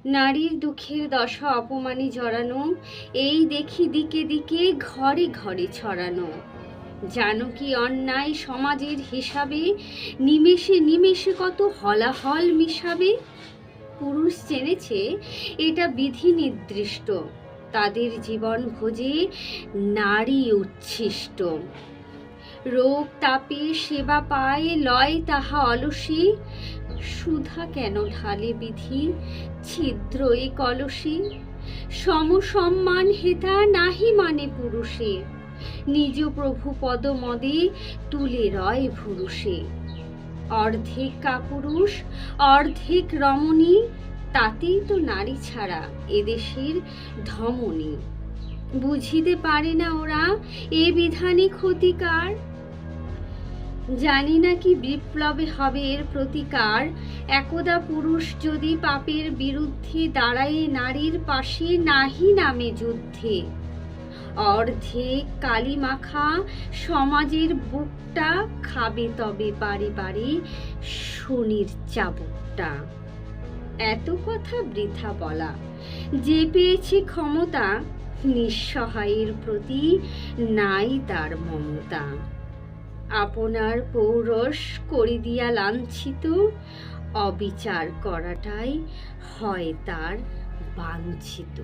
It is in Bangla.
নারীর দুঃখের দশা অপমানে জড়ানো, এই দেখি দিকে দিকে ঘরে ঘরে ছড়ানো। জানো কি অন্যায় সমাজের হিসাবে নিমেষে নিমেষে কত হলাহল মিশাবে। পুরুষ জেনেছে এটা বিধি নির্দিষ্ট, তাদের জীবন ভোজে নারী উচ্ছিষ্ট। রোগ তাপে সেবা পায় লয় তাহা অলসী, সুধা কেন ঢালে বিধি ছিদ্র এ কলসী। সমসম্মান হেতা নাহি মানে পুরুষে, নিজ প্রভু পদ মদে তুলে রয় ভুরুষে। অর্ধেক কাপুরুষ অর্ধেক রমণী, তাতেই তো নারী ছাড়া এদেশের ধমনী। বুঝিতে পারে না ওরা এ বিধানে ক্ষতিকার, জানি না কি বিপ্লবে হবে এর প্রতিকার। একদা পুরুষ যদি পাপের বিরুদ্ধে দাঁড়ায় নারীর পাশে, নাহি নামে যুদ্ধে। অর্ধেক কালি মাখা সমাজের বুকটা খাবে তবে বারে বারে শনির চাবুকটা। এত কথা বৃথা বলা, যে পেয়েছে ক্ষমতা নিঃসহায়ের প্রতি নাই তার মমতা। আপনার পৌরষ করি দিয়া লাঞ্ছিত, অবিচার করাটাই হয় তার বাঞ্ছিত।